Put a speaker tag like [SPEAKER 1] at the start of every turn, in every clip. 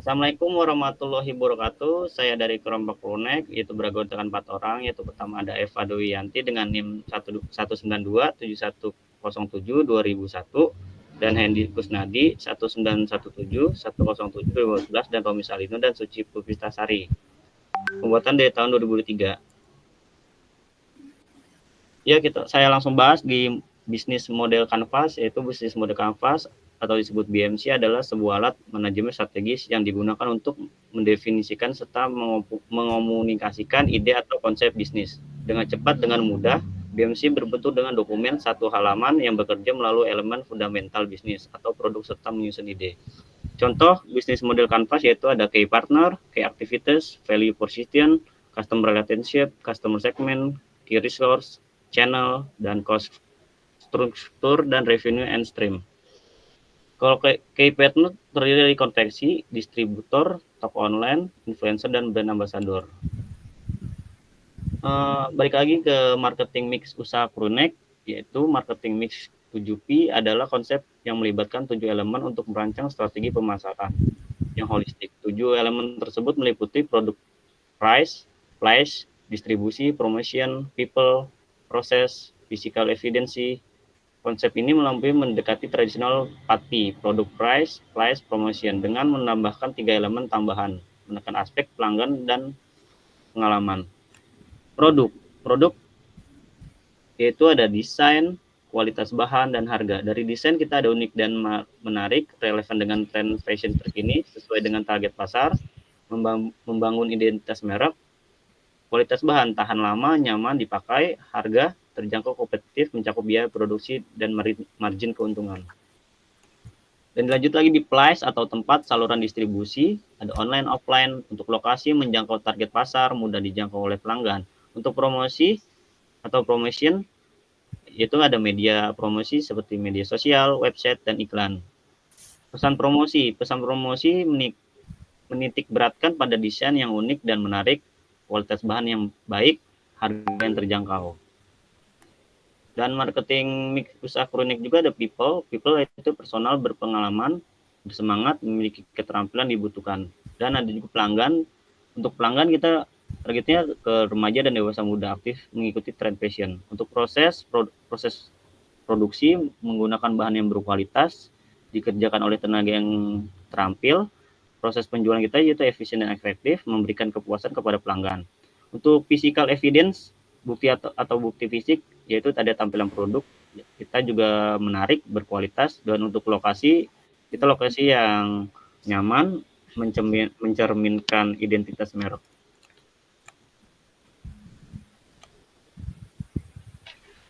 [SPEAKER 1] Assalamualaikum warahmatullahi wabarakatuh. Saya dari kelompok Prunek, yaitu beranggotakan 4 orang, yaitu pertama ada Eva Dewiyanti dengan NIM 1927107 2001 dan Hendy Kusnadi 19171007 2011 dan Romi Salino dan Suci Puspitasari. Pembuatan dari tahun 2003. Ya, saya langsung bahas di bisnis model Canvas, yaitu bisnis model Canvas atau disebut BMC adalah sebuah alat manajemen strategis yang digunakan untuk mendefinisikan serta mengomunikasikan ide atau konsep bisnis. Dengan cepat, dengan mudah, BMC berbentuk dengan dokumen satu halaman yang bekerja melalui elemen fundamental bisnis atau produk serta menyusun ide. Contoh bisnis model Canvas yaitu ada key partner, key activities, value position, customer relationship, customer segment, key resource, channel, dan cost struktur dan revenue and stream. Kalau key partner terdiri dari konveksi, distributor, toko online, influencer, dan brand ambassador. Balik lagi ke marketing mix usaha Prunek, yaitu marketing mix 7P adalah konsep yang melibatkan 7 elemen untuk merancang strategi pemasaran yang holistik. 7 elemen tersebut meliputi produk, price, place, distribusi, promotion, people, proses, physical evidence. Konsep ini mendekati tradisional 4P, produk, price, place, promotion, dengan menambahkan 3 elemen tambahan, menekan aspek pelanggan dan pengalaman. Produk yaitu ada desain, kualitas bahan, dan harga. Dari desain kita ada unik dan menarik, relevan dengan tren fashion terkini, sesuai dengan target pasar, membangun identitas merek. Kualitas bahan tahan lama, nyaman dipakai, harga terjangkau, kompetitif, mencakup biaya produksi dan margin keuntungan. Dan dilanjut lagi di place atau tempat saluran distribusi, ada online offline, untuk lokasi menjangkau target pasar, mudah dijangkau oleh pelanggan. Untuk promosi atau promotion, yaitu ada media promosi seperti media sosial, website, dan iklan. Pesan promosi menitik beratkan pada desain yang unik dan menarik, kualitas bahan yang baik, harga yang terjangkau. Dan marketing mix usaha Prunek juga ada people itu personal, berpengalaman, bersemangat, memiliki keterampilan dibutuhkan. Dan ada juga pelanggan. Untuk pelanggan kita targetnya ke remaja dan dewasa muda, aktif mengikuti tren fashion. Untuk proses produksi menggunakan bahan yang berkualitas, dikerjakan oleh tenaga yang terampil. Proses penjualan kita yaitu efisien dan efektif, memberikan kepuasan kepada pelanggan. Untuk physical evidence, bukti atau bukti fisik, yaitu ada tampilan produk, kita juga menarik, berkualitas. Dan untuk lokasi, kita lokasi yang nyaman, mencerminkan identitas merek.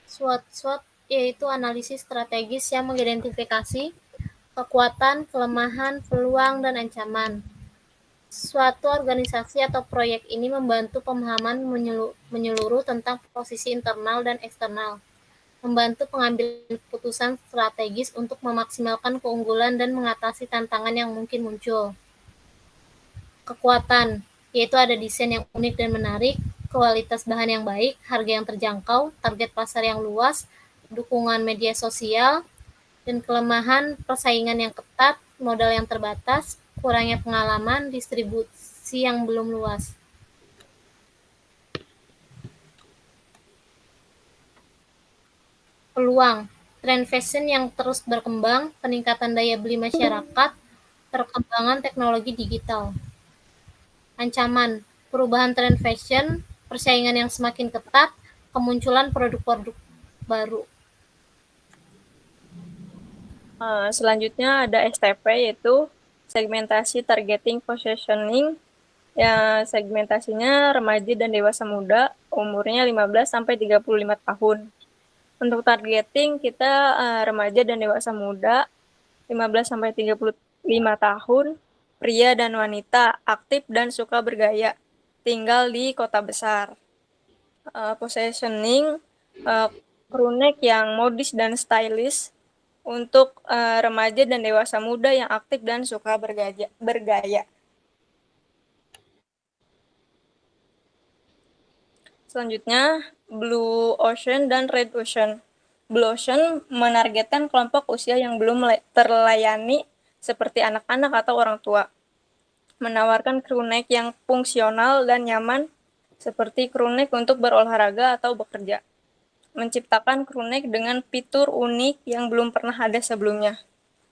[SPEAKER 2] SWOT yaitu analisis strategis yang mengidentifikasi kekuatan, kelemahan, peluang, dan ancaman. Suatu organisasi atau proyek ini membantu pemahaman menyeluruh tentang posisi internal dan eksternal, membantu pengambilan keputusan strategis untuk memaksimalkan keunggulan dan mengatasi tantangan yang mungkin muncul. Kekuatan, yaitu ada desain yang unik dan menarik, kualitas bahan yang baik, harga yang terjangkau, target pasar yang luas, dukungan media sosial. Dan kelemahan, persaingan yang ketat, modal yang terbatas, kurangnya pengalaman, distribusi yang belum luas. Peluang, tren fashion yang terus berkembang, peningkatan daya beli masyarakat, perkembangan teknologi digital. Ancaman, perubahan tren fashion, persaingan yang semakin ketat, kemunculan produk-produk baru.
[SPEAKER 3] Selanjutnya ada STP, yaitu segmentasi, targeting, positioning. Ya, segmentasinya remaja dan dewasa muda, umurnya 15-35 tahun. Untuk targeting kita remaja dan dewasa muda, 15-35 tahun, pria dan wanita, aktif dan suka bergaya, tinggal di kota besar. Positioning, Prunek yang modis dan stylish, untuk remaja dan dewasa muda yang aktif dan suka bergaya. Selanjutnya, Blue Ocean dan Red Ocean. Blue Ocean menargetkan kelompok usia yang belum terlayani seperti anak-anak atau orang tua. menawarkan crew neck yang fungsional dan nyaman seperti crew neck untuk berolahraga atau bekerja. Menciptakan crew neck dengan fitur unik yang belum pernah ada sebelumnya,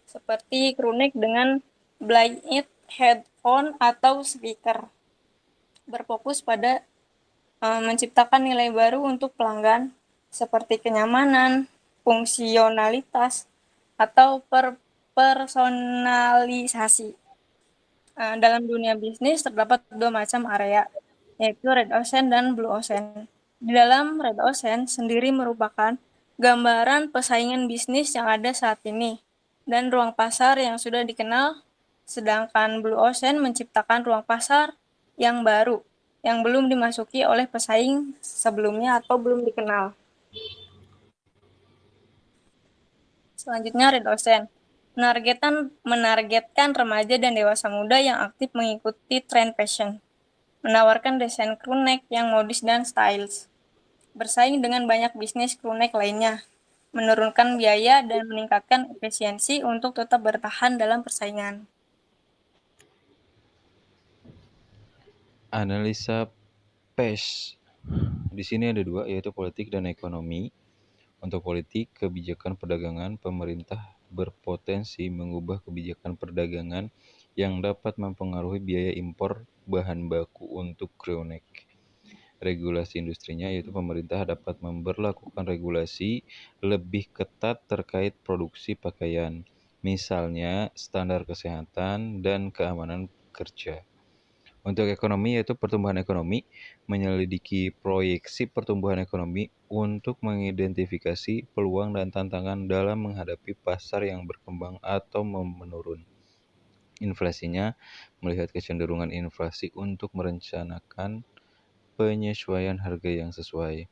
[SPEAKER 3] seperti crew neck dengan blind headphone atau speaker. Berfokus pada menciptakan nilai baru untuk pelanggan seperti kenyamanan, fungsionalitas, atau personalisasi. Dalam dunia bisnis terdapat dua macam area, yaitu Red Ocean dan Blue Ocean. Di dalam Red Ocean sendiri merupakan gambaran persaingan bisnis yang ada saat ini dan ruang pasar yang sudah dikenal, sedangkan Blue Ocean menciptakan ruang pasar yang baru, yang belum dimasuki oleh pesaing sebelumnya atau belum dikenal. Selanjutnya Red Ocean. Menargetkan remaja dan dewasa muda yang aktif mengikuti tren fashion. Menawarkan desain crew neck yang modis dan stylish. Bersaing dengan banyak bisnis crew neck lainnya. Menurunkan biaya dan meningkatkan efisiensi untuk tetap bertahan dalam persaingan.
[SPEAKER 4] Analisa PES. Di sini ada dua, yaitu politik dan ekonomi. Untuk politik, kebijakan perdagangan pemerintah berpotensi mengubah kebijakan perdagangan yang dapat mempengaruhi biaya impor bahan baku untuk crew neck. Regulasi industrinya, yaitu pemerintah dapat memberlakukan regulasi lebih ketat terkait produksi pakaian, misalnya standar kesehatan dan keamanan kerja. Untuk ekonomi, yaitu pertumbuhan ekonomi, menyelidiki proyeksi pertumbuhan ekonomi untuk mengidentifikasi peluang dan tantangan dalam menghadapi pasar yang berkembang atau menurun. Inflasinya, melihat kecenderungan inflasi untuk merencanakan penyesuaian harga yang sesuai.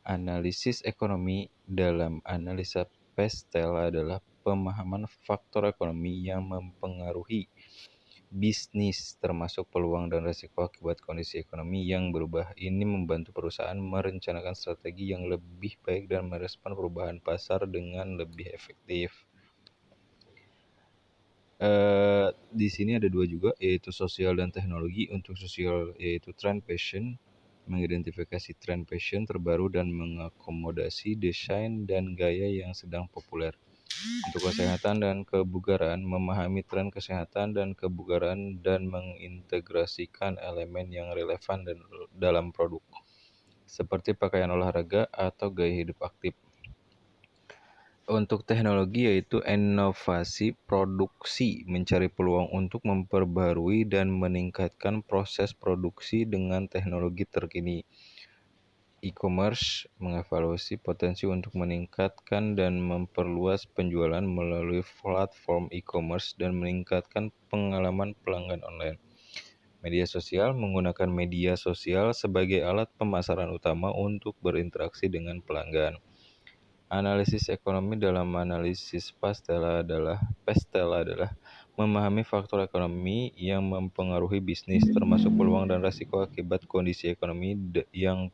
[SPEAKER 4] Analisis ekonomi dalam analisa PESTEL adalah pemahaman faktor ekonomi yang mempengaruhi bisnis, termasuk peluang dan risiko akibat kondisi ekonomi yang berubah. Ini membantu perusahaan merencanakan strategi yang lebih baik dan merespon perubahan pasar dengan lebih efektif. Di sini ada dua juga, yaitu sosial dan teknologi. Untuk sosial, yaitu trend fashion, mengidentifikasi tren fashion terbaru dan mengakomodasi desain dan gaya yang sedang populer. Untuk kesehatan dan kebugaran, memahami tren kesehatan dan kebugaran dan mengintegrasikan elemen yang relevan dalam produk, seperti pakaian olahraga atau gaya hidup aktif. Untuk teknologi, yaitu inovasi produksi, mencari peluang untuk memperbarui dan meningkatkan proses produksi dengan teknologi terkini. E-commerce, mengevaluasi potensi untuk meningkatkan dan memperluas penjualan melalui platform e-commerce dan meningkatkan pengalaman pelanggan online. Media sosial, menggunakan media sosial sebagai alat pemasaran utama untuk berinteraksi dengan pelanggan. Analisis ekonomi dalam analisis PESTEL adalah memahami faktor ekonomi yang mempengaruhi bisnis, termasuk peluang dan risiko akibat kondisi ekonomi yang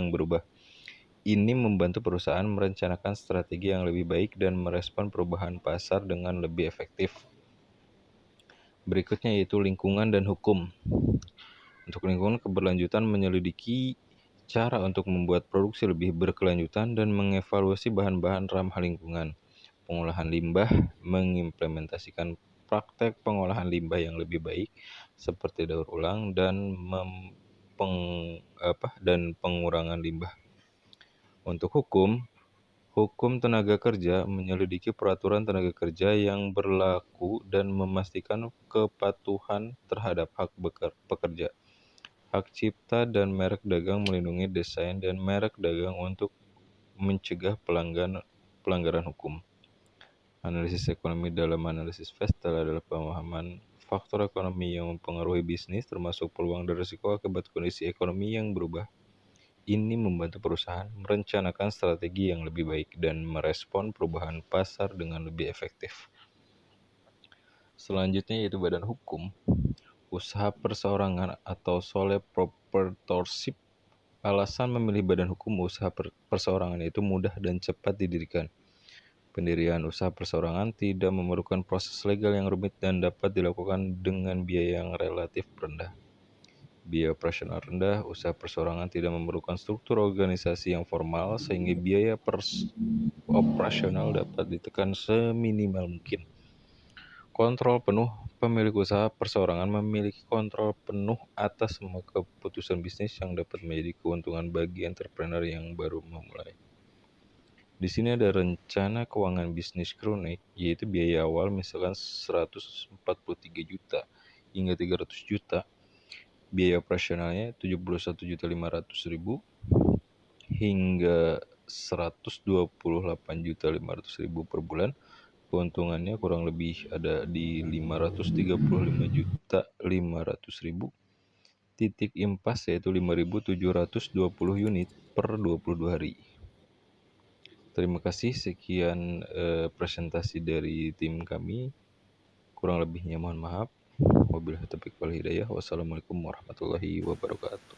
[SPEAKER 4] berubah. Ini membantu perusahaan merencanakan strategi yang lebih baik dan merespon perubahan pasar dengan lebih efektif. Berikutnya yaitu lingkungan dan hukum. Untuk lingkungan keberlanjutan, menyelidiki cara untuk membuat produksi lebih berkelanjutan dan mengevaluasi bahan-bahan ramah lingkungan. Pengolahan limbah, mengimplementasikan praktek pengolahan limbah yang lebih baik seperti daur ulang dan pengurangan limbah. Untuk hukum tenaga kerja, menyelidiki peraturan tenaga kerja yang berlaku dan memastikan kepatuhan terhadap hak pekerja. Hak cipta dan merek dagang, melindungi desain dan merek dagang untuk mencegah pelanggaran hukum. Analisis ekonomi dalam analisis PESTEL adalah pemahaman faktor ekonomi yang mempengaruhi bisnis, termasuk peluang dan risiko akibat kondisi ekonomi yang berubah. Ini membantu perusahaan merencanakan strategi yang lebih baik dan merespon perubahan pasar dengan lebih efektif. Selanjutnya yaitu badan hukum. Usaha perseorangan atau sole proprietorship. Alasan memilih badan hukum usaha perseorangan itu mudah dan cepat didirikan. Pendirian usaha perseorangan tidak memerlukan proses legal yang rumit dan dapat dilakukan dengan biaya yang relatif rendah. Biaya operasional rendah, usaha perseorangan tidak memerlukan struktur organisasi yang formal sehingga biaya operasional dapat ditekan seminimal mungkin. Kontrol penuh, pemilik usaha perseorangan memiliki kontrol penuh atas semua keputusan bisnis yang dapat menjadi keuntungan bagi entrepreneur yang baru memulai. Di sini ada rencana keuangan bisnis Kronek, yaitu biaya awal misalkan 143 juta hingga 300 juta. Biaya operasionalnya 71.500.000 hingga 128.500.000 per bulan. Keuntungannya kurang lebih ada di 535.500.000. Titik impas yaitu 5.720 unit per 22 hari. Terima kasih, sekian presentasi dari tim kami. Kurang lebihnya mohon maaf. Wabillahi taufiq wal hidayah. Wassalamualaikum warahmatullahi wabarakatuh.